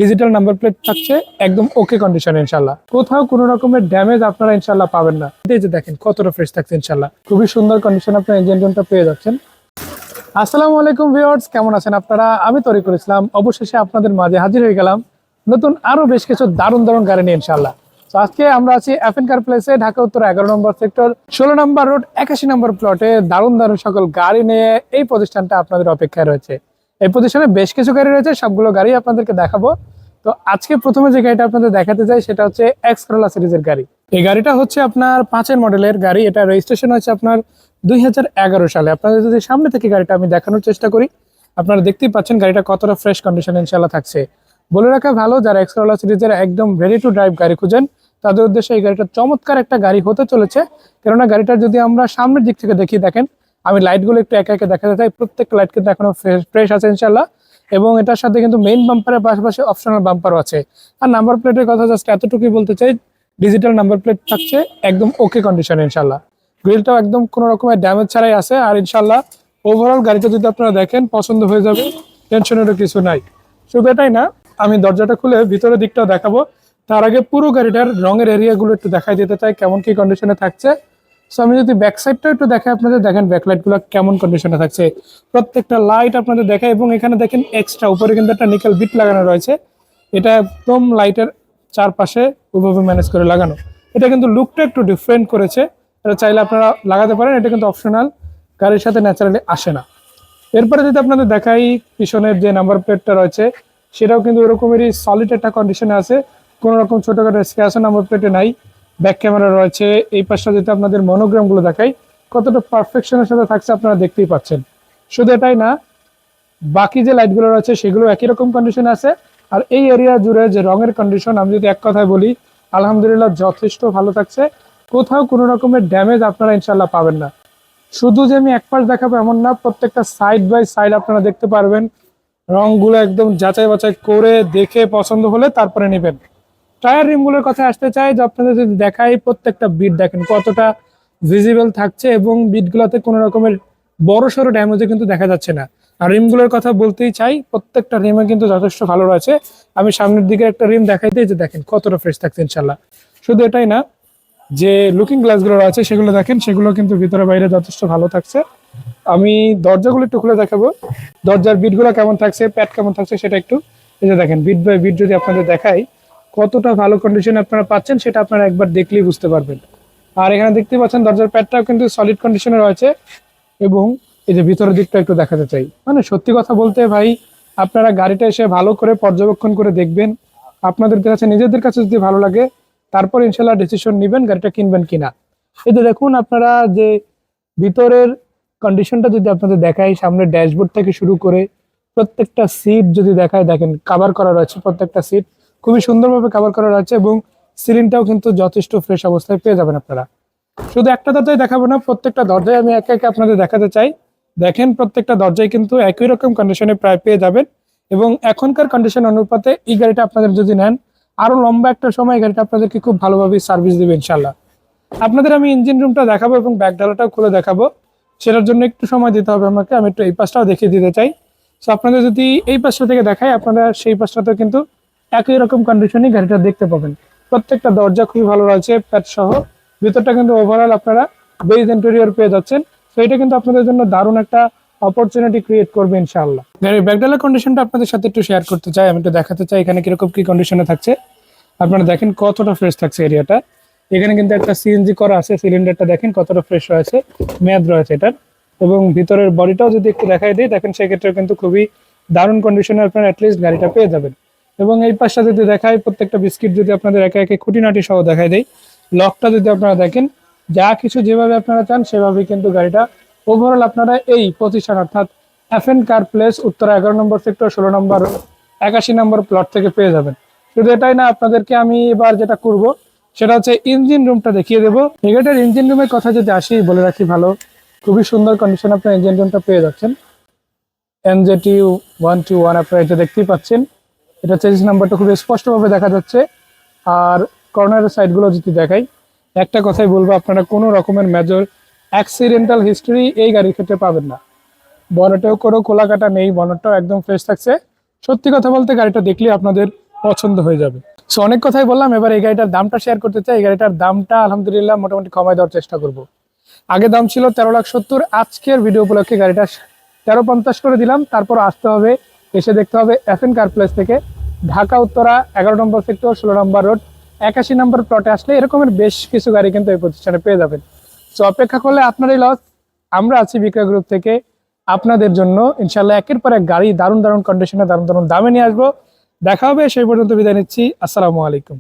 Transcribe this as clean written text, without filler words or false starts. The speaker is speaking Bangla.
ডিজিটাল নাম্বার প্লেট থাকছে, একদম ওকে কন্ডিশন ইনশাল্লাহ। কোথাও কোনো রকমের ড্যামেজ আপনারা ইনশাল্লাহ পাবেন না। এই যে দেখেন কতটা ফ্রেশ থাকছে ইনশাল্লাহ, খুবই সুন্দর কন্ডিশন আপনার ইঞ্জিন রুমটা পেয়ে যাচ্ছেন। আসসালামু আলাইকুম ভিউয়ার্স, কেমন আছেন আপনারা? আমি তরিকুল ইসলাম অবশেষে আপনাদের মাঝে হাজির হয়ে গেলাম নতুন আরো বেশ কিছু দারুণ দারুণ গাড়ি নিয়ে ইনশাল্লাহ। তো আজকে আমরা আছি এফএন কার প্লেসে, ঢাকা উত্তর 11 নম্বর সেক্টর 16 নম্বর রোড 81 নম্বর প্লটে দারুণ দারুণ সকল গাড়ি নিয়ে এই প্রতিষ্ঠানটা আপনাদের অপেক্ষায় রয়েছে। এই প্রতিষ্ঠানে বেশ কিছু গাড়ি রয়েছে, সবগুলো গাড়ি আপনাদেরকে দেখাবো। তো আজকে প্রথমে যে গাড়িটা আপনাদের দেখাতে চাই সেটা হচ্ছে এক্স করোলা সিরিজের গাড়ি। এই গাড়িটা হচ্ছে আপনার 5-এর মডেলের গাড়ি। এটা রেজিস্ট্রেশন হচ্ছে আপনার 2011 সালে। আপনাদের যদি সামনে থেকে গাড়িটা আমি দেখানোর চেষ্টা করি, আপনারা দেখতেই পাচ্ছেন গাড়িটা কতটা ফ্রেশ কন্ডিশন ইনশাআল্লাহ থাকছে। বলে রাখা ভালো, যারা এক্স করোলা সিরিজের একদম রেডি টু ড্রাইভ গাড়ি খুঁজেন তাদের উদ্দেশ্যে এই গাড়িটা চমৎকার একটা গাড়ি হতে চলেছে। কেননা গাড়িটা যদি আমরা সামনের দিক থেকে দেখি, দেখেন আমি লাইটগুলো একটু একে একে দেখাতে চাই। প্রত্যেকটা লাইট কিন্তু এখনো ফ্রেশ আছে ইনশাআল্লাহ, এবং এটার সাথে কিন্তু মেইন বাম্পারের পাশাপাশি অপশনাল বাম্পারও আছে। আর নাম্বার প্লেটের কথা জাস্ট এতটুকুই বলতে চাই, ডিজিটাল নাম্বার প্লেট থাকছে, একদম ওকে কন্ডিশন ইনশাআল্লাহ। গ্রিলটাও একদম কোনো রকমের ড্যামেজ ছাড়াই আছে। আর ইনশাআল্লাহ ওভারঅল গাড়িটা যদি আপনারা দেখেন পছন্দ হয়ে যাবে, টেনশনেরও কিছু নাই। শুধু এটাই না, আমি দরজাটা খুলে ভিতরের দিকটাও দেখাবো। তার আগে পুরো গাড়িটার রঙের এরিয়াগুলো একটু দেখাই দিতে চাই কেমন কি কন্ডিশনে থাকছে। সো আমি যদি ব্যাক সাইডটা একটু দেখাই আপনাদের, দেখেন ব্যাকলাইট গুলো কেমন কন্ডিশনে থাকছে, প্রত্যেকটা লাইট আপনাদের দেখায়। এবং এখানে দেখেন এক্সট্রা উপরে কিন্তু একটা নিকেল বিট লাগানো রয়েছে, এটা একদম লাইটের চারপাশে ওইভাবে ম্যানেজ করে লাগানো। এটা কিন্তু লুকটা একটু ডিফারেন্ট করেছে, এটা চাইলে আপনারা লাগাতে পারেন, এটা কিন্তু অপশনাল, গাড়ির সাথে ন্যাচারালি আসে না। এরপরে যদি আপনাদের দেখাই পিছনের যে নাম্বার প্লেটটা রয়েছে সেটাও কিন্তু এরকমেরই সলিড একটা কন্ডিশনে আছে, কোনো রকম ছোটখাটো স্ক্র্যাচ নাম্বার প্লেটে নাই। ব্যাক ক্যামেরা রয়েছে। এই পাশটা যদি আপনাদের মনোগ্রামগুলো দেখাই কতটা পারফেকশনের সাথে থাকছে আপনারা দেখতেই পাচ্ছেন। শুধু এটাই না, বাকি যে লাইটগুলো রয়েছে সেগুলো একই রকম কন্ডিশনে আছে। আর এই এরিয়া জুড়ে যে রঙের কন্ডিশন, আমি যদি এক কথায় বলি আলহামদুলিল্লাহ যথেষ্ট ভালো থাকছে। কোথাও কোনো রকমের ড্যামেজ আপনারা ইনশাল্লাহ পাবেন না। শুধু যে আমি এক পাশ দেখাবো এমন না, প্রত্যেকটা সাইড বাই সাইড আপনারা দেখতে পারবেন। রংগুলো একদম যাচাই বাছাই করে দেখে পছন্দ হলে তারপরে নেবেন। টায়ার রিমগুলোর কথা আসতে চাই, যে আপনাদের যদি দেখাই প্রত্যেকটা বিট দেখেন কতটা ভিজিবল থাকছে, এবং বিটগুলোতে কোনো রকমের বড় সড়ো ড্যামেজও কিন্তু দেখা যাচ্ছে না। আর রিমগুলোর কথা বলতেই চাই, প্রত্যেকটা রিমে কিন্তু যথেষ্ট ভালো রয়েছে। আমি সামনের দিকে একটা রিম দেখাইতেই যে দেখেন কতটা ফ্রেশ থাকছে ইনশাল্লাহ। শুধু এটাই না, যে লুকিং গ্লাসগুলো আছে সেগুলো দেখেন, সেগুলো কিন্তু ভিতরে বাইরে যথেষ্ট ভালো থাকছে। আমি দরজাগুলো একটু খুলে দেখাবো, দরজার বিটগুলো কেমন থাকছে, প্যাড কেমন থাকছে সেটা একটু। এই যে দেখেন বিট বাই বিট যদি আপনাদের দেখাই কতটা ভালো কন্ডিশন আপনারা পাচ্ছেন, সেটা আপনারা একবার দেখলেই বুঝতে পারবেন। আর এখানে দেখতে পাচ্ছেন দরজার প্যাডটাও কিন্তু সলিড কন্ডিশনে রয়েছে। এবং এই যে ভিতরের দিকটা একটু দেখাতে চাই, মানে সত্যি কথা বলতে ভাই, আপনারা গাড়িটা এসে ভালো করে পর্যবেক্ষণ করে দেখবেন। আপনাদের কাছে নিজেদের কাছে যদি ভালো লাগে তারপর ইনশাল্লাহ ডিসিশন নেবেন গাড়িটা কিনবেন কিনা। এই যে দেখুন আপনারা যে ভিতরের কন্ডিশনটা যদি আপনাদের দেখাই, সামনে ড্যাশবোর্ড থেকে শুরু করে প্রত্যেকটা সিট যদি দেখায়, দেখেন কাভার করা রয়েছে, প্রত্যেকটা সিট খুবই সুন্দরভাবে কাভার করা রয়েছে। এবং সিলিংটাও কিন্তু যথেষ্ট ফ্রেশ অবস্থায় পেয়ে যাবেন আপনারা। শুধু একটা দরজায় দেখাবো না, প্রত্যেকটা দরজায় আমি একে একে আপনাদের দেখাতে চাই। দেখেন প্রত্যেকটা দরজায় কিন্তু একই রকম কন্ডিশনে প্রায় পেয়ে যাবেন। এবং এখনকার কন্ডিশন অনুপাতে এই গাড়িটা আপনাদের যদি নেন, আরো লম্বা একটা সময় গাড়িটা আপনাদেরকে খুব ভালোভাবে সার্ভিস দেবে ইনশাল্লাহ। আপনাদের আমি ইঞ্জিন রুমটা দেখাবো এবং ব্যাক ডালাটাও খুলে দেখাবো, সেটার জন্য একটু সময় দিতে হবে আমাকে। আমি একটু এই পাশটাও দেখিয়ে দিতে চাই। সো আপনাদের যদি এই পাশটা থেকে দেখাই, আপনারা সেই পাশটাতেও কিন্তু একই রকম কন্ডিশনে গাড়িটা দেখতে পাবেন। প্রত্যেকটা দরজা খুবই ভালো রয়েছে প্যাড সহ। ভিতরটা কিন্তু ওভারঅল আপনারা বেজ ইন্টেরিয়র পেয়ে যাচ্ছেন। তো এটা কিন্তু আপনাদের জন্য দারুণ একটা অপরচুনিটি ক্রিয়েট করবে ইনশাআল্লাহ। গাড়ির ব্যাকডালার কন্ডিশনটা আপনাদের সাথে একটু শেয়ার করতে চাই, আমি একটু দেখাতে চাই এখানে কিরকম কি কন্ডিশনে থাকছে। আপনারা দেখেন কতটা ফ্রেশ থাকছে এরিয়াটা। এখানে কিন্তু একটা সিএনজি করা আছে, সিলিন্ডারটা দেখেন কতটা ফ্রেশ রয়েছে, মেয়াদ রয়েছে এটার। এবং ভিতরের বডিটাও যদি একটু দেখাই দিই, দেখেন সেক্ষেত্রে কিন্তু খুবই দারুণ কন্ডিশনে আপনারা অ্যাটলিস্ট গাড়িটা পেয়ে যাবেন। এবং এই পাশটা যদি দেখাই, প্রত্যেকটা বিস্কিট যদি আপনাদের একে একে খুঁটিনাটি সহ দেখাই দেয়, লকটা যদি আপনারা দেখেন, যা কিছু যেভাবে আপনারা চান সেভাবেই কিন্তু গাড়িটা ওভারঅল আপনারা এই প্রতিষ্ঠান অর্থাৎ এফএন কার প্লেস উত্তর 11 নম্বর সেক্টর 16 নম্বর 81 নম্বর প্লট থেকে পেয়ে যাবেন। শুধু এটাই না, আপনাদেরকে আমি এবার যেটা করব সেটা হচ্ছে ইঞ্জিন রুমটা দেখিয়ে দেবো। এটার ইঞ্জিন রুমের কথা যদি আসি, বলে রাখি ভালো, খুবই সুন্দর কন্ডিশন আপনার ইঞ্জিন রুমটা পেয়ে যাচ্ছেন। এনজেটি 121 আপনারা এটা দেখতেই পাচ্ছেন। এটা চেসিস নাম্বারটা খুব স্পষ্টভাবে দেখা যাচ্ছে। আর কর্নারের সাইডগুলো যদি দেখাই, একটা কথাই বলবো, আপনারা কোনো রকমের মেজর অ্যাক্সিডেন্টাল হিস্ট্রি এই গাড়ির ক্ষেত্রে পাবেন না। বনেটেও কোনো খোলা কাটা নেই, বনেটটাও একদম ফ্রেশ থাকছে। সত্যি কথা বলতে গাড়িটা দেখলে আপনাদের পছন্দ হয়ে যাবে। সো অনেক কথাই বললাম, এবার এই গাড়িটার দামটা শেয়ার করতে চাই। এই গাড়িটার দামটা আলহামদুলিল্লাহ মোটামুটি কমায় দেওয়ার চেষ্টা করব। আগে দাম ছিল 13,70,000, আজকের ভিডিও উপলক্ষে গাড়িটা 13,50 করে দিলাম। তারপর আসতে হবে, এসে দেখতে হবে FN কার প্লেস থেকে, ঢাকা উত্তরা 11 নম্বর সেক্টর 16 নম্বর রোড 81 নম্বর প্লটে আসলে এরকমের বেশ কিছু গাড়ি কিন্তু এই প্রতিষ্ঠানে পেয়ে যাবেন। সো অপেক্ষা করলে আপনারই লস। আমরা আছি বিক্রয় গ্রুপ থেকে আপনাদের জন্য ইনশাল্লাহ একের পর এক গাড়ি দারুণ দারুণ কন্ডিশনে দারুণ দারুণ দামে নিয়ে আসবো। দেখা হবে, সেই পর্যন্ত বিদায় নিচ্ছি। আসসালামু আলাইকুম।